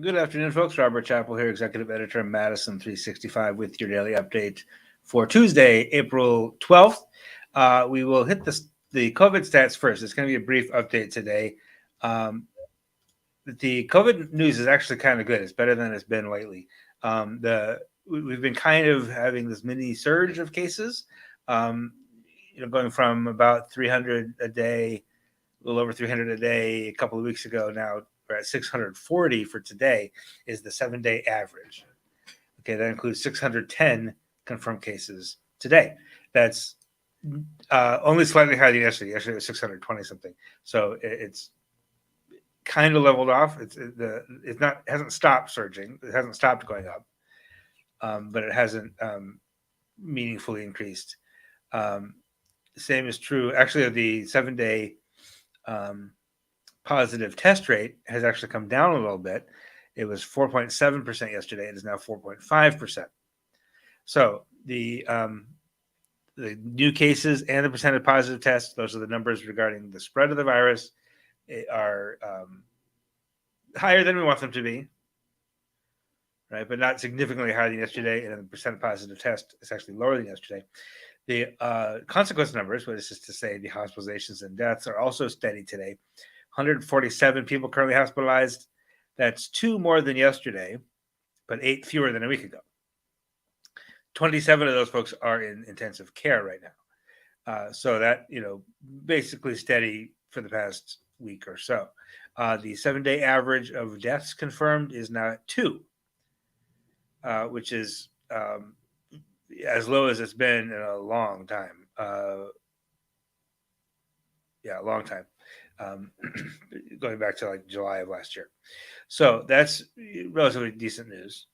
Good afternoon, folks. Robert Chappell here, Executive Editor of Madison365 with your daily update for Tuesday, April 12th. We will hit the COVID stats first. It's going to be a brief update today. The COVID news is actually kind of good. It's better than it's been lately. We've been kind of having this mini surge of cases, going from about 300 a day, a little over 300 a day a couple of weeks ago. Now we're at 640 for today is the 7-day average. Okay, that includes 610 confirmed cases today. That's only slightly higher than yesterday. Yesterday was 620 something. So it's kind of leveled off. Hasn't stopped surging. It hasn't stopped going up, but it hasn't meaningfully increased. Same is true. Actually, the 7-day positive test rate has actually come down a little bit. It was 4.7% yesterday. It is now 4.5%. So the new cases and the percent of positive tests, those are the numbers regarding the spread of the virus, are higher than we want them to be, right? But not significantly higher than yesterday. And the percent of positive test is actually lower than yesterday. The consequence numbers, which is to say the hospitalizations and deaths, are also steady today. 147 people currently hospitalized. That's 2 more than yesterday, but 8 fewer than a week ago. 27 of those folks are in intensive care right now. So that, basically steady for the past week or so. The 7-day average of deaths confirmed is now at 2, which is as low as it's been in a long time. A long time. Going back to like July of last year. So that's relatively decent news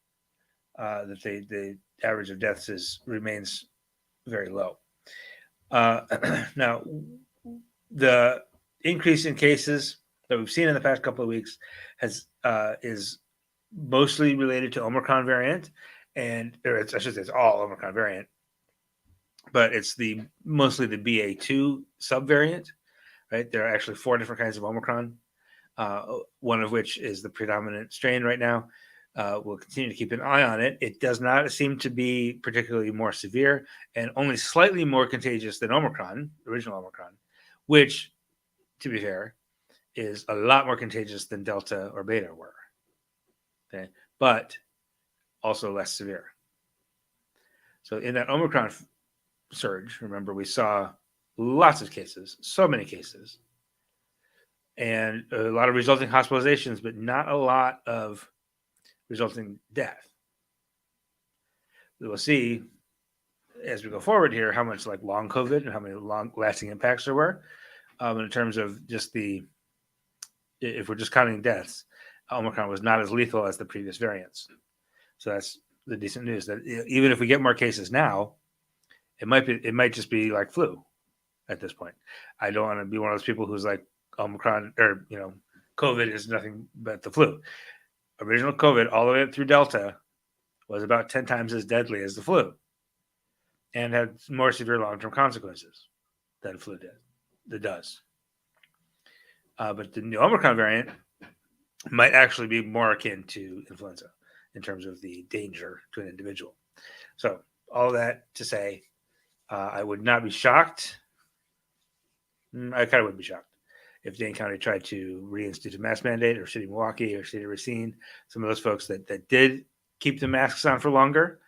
that the average of deaths remains very low. Now, the increase in cases that we've seen in the past couple of weeks is mostly related to Omicron variant, it's all Omicron variant, but it's mostly the BA2 subvariant. Right, there are actually 4 different kinds of Omicron, one of which is the predominant strain right now. We'll continue to keep an eye on it. It does not seem to be particularly more severe and only slightly more contagious than Omicron, original Omicron, which, to be fair, is a lot more contagious than Delta or Beta were. Okay, but also less severe. So in that Omicron surge, remember, we saw lots of cases, so many cases, and a lot of resulting hospitalizations, but not a lot of resulting death. We will see as we go forward here how much like long COVID and how many long-lasting impacts there were. In terms of just if we're just counting deaths, Omicron was not as lethal as the previous variants. So that's the decent news, that even if we get more cases now, it might just be like flu. At this point, I don't want to be one of those people who's like Omicron or COVID is nothing but the flu. Original COVID, all the way up through Delta, was about 10 times as deadly as the flu, and had more severe long-term consequences than flu does. But the new Omicron variant might actually be more akin to influenza in terms of the danger to an individual. So all that to say, I would not be shocked. I kind of would be shocked if Dane County tried to reinstitute a mask mandate, or City of Milwaukee, or City of Racine. Some of those folks that did keep the masks on for longer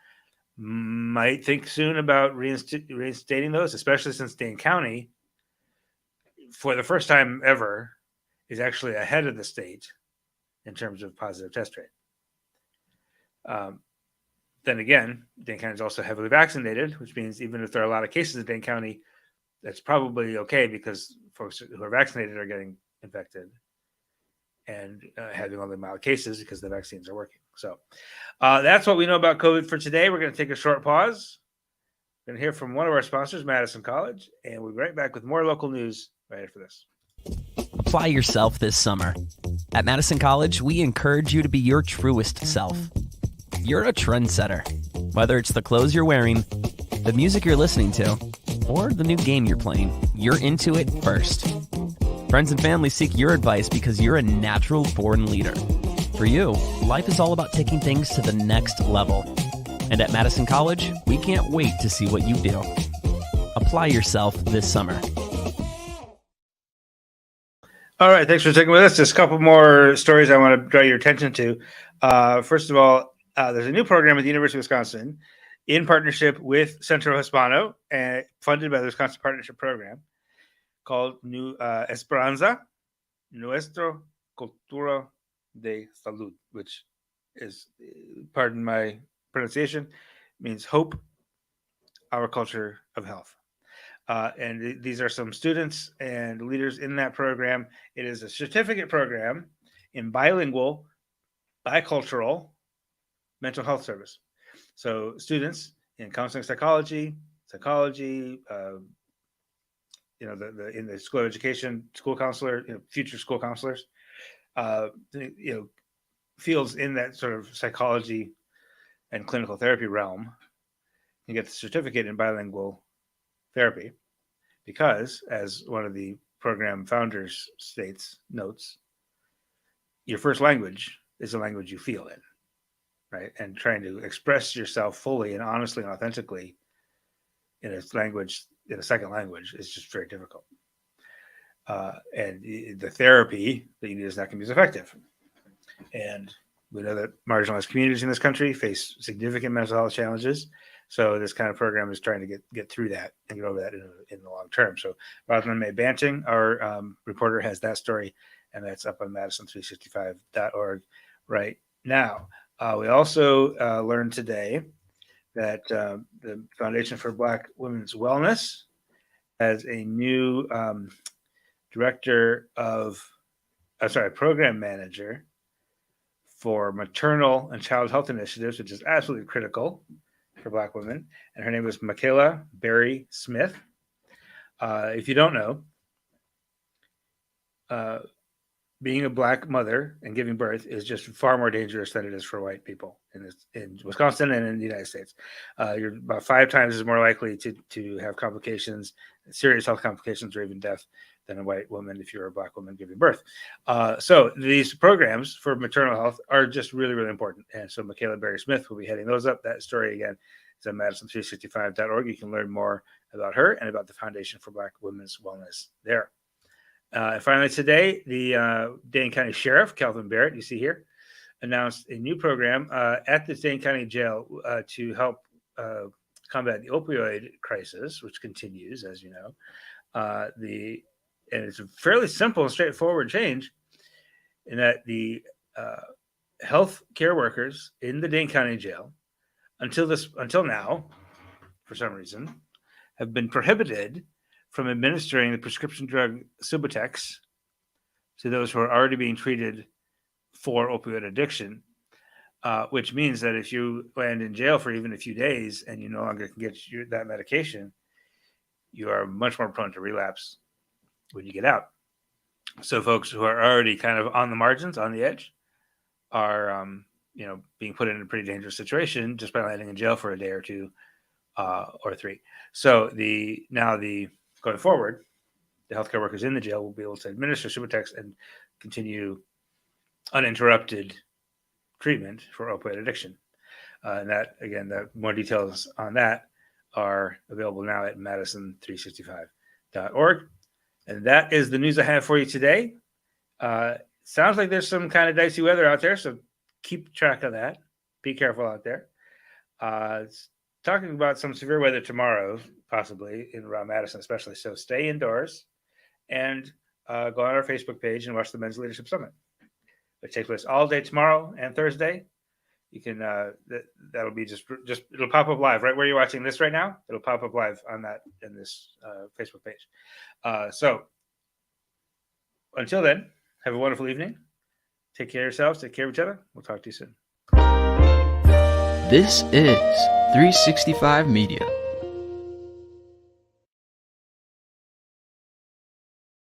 might think soon about reinstating those, especially since Dane County, for the first time ever, is actually ahead of the state in terms of positive test rate. Then again, Dane County is also heavily vaccinated, which means even if there are a lot of cases in Dane County, that's probably okay because folks who are vaccinated are getting infected and having only mild cases because the vaccines are working. So that's what we know about COVID for today. We're going to take a short pause. We're going to hear from one of our sponsors, Madison College, and we'll be right back with more local news right after this. Apply yourself this summer. At Madison College, we encourage you to be your truest self. You're a trendsetter. Whether it's the clothes you're wearing, the music you're listening to, or the new game you're playing, you're into it first. Friends and family seek your advice because you're a natural born leader. For you, life is all about taking things to the next level. And at Madison College, we can't wait to see what you do. Apply yourself this summer. All right, thanks for sticking with us. Just a couple more stories I want to draw your attention to. First of all, there's a new program at the University of Wisconsin in partnership with Centro Hispano and funded by the Wisconsin Partnership Program called New Esperanza, Nuestro Cultura de Salud, which is, pardon my pronunciation, means hope, our culture of health. And these are some students and leaders in that program. It is a certificate program in bilingual, bicultural mental health service. So students in counseling psychology, in the school of education, school counselor, future school counselors, fields in that sort of psychology and clinical therapy realm can get the certificate in bilingual therapy because, as one of the program founders notes, your first language is the language you feel in, right? And trying to express yourself fully and honestly and authentically in a second language is just very difficult. And the therapy that you need is not going to be as effective. And we know that marginalized communities in this country face significant mental health challenges. So this kind of program is trying to get through that and get over that in the long term. So Rosamund May Banting, our reporter, has that story, and that's up on Madison365.org right now. We also learned today that the Foundation for Black Women's Wellness has a new program manager for maternal and child health initiatives, which is absolutely critical for Black women. And her name is Michaela Berry Smith. If you don't know, being a Black mother and giving birth is just far more dangerous than it is for white people in Wisconsin and in the United States. You're about 5 times as more likely to have complications, serious health complications, or even death than a white woman if you're a Black woman giving birth. So these programs for maternal health are just really, really important. And so Michaela Berry Smith will be heading those up. That story, again, is at Madison365.org. You can learn more about her and about the Foundation for Black Women's Wellness there. And finally today, the Dane County Sheriff, Calvin Barrett, you see here, announced a new program at the Dane County Jail to help combat the opioid crisis, which continues, as you know. And it's a fairly simple and straightforward change in that the health care workers in the Dane County Jail, until now, for some reason, have been prohibited from administering the prescription drug Subutex to those who are already being treated for opioid addiction, which means that if you land in jail for even a few days and you no longer can get that medication, you are much more prone to relapse when you get out. So folks who are already kind of on the margins, on the edge, are being put in a pretty dangerous situation just by landing in jail for a day or two or 3. So going forward, the healthcare workers in the jail will be able to administer Subutex and continue uninterrupted treatment for opioid addiction. And that, again, more details on that are available now at Madison365.org. And that is the news I have for you today. Sounds like there's some kind of dicey weather out there, so keep track of that. Be careful out there. Talking about some severe weather tomorrow, possibly in around Madison especially. So stay indoors and go on our Facebook page and watch the Men's Leadership Summit. It takes place all day tomorrow and Thursday. You can that'll be just it'll pop up live right where you're watching this right now. It'll pop up live on that in this Facebook page. So until then, have a wonderful evening. Take care of yourselves. Take care of each other. We'll talk to you soon. This is 365 Media.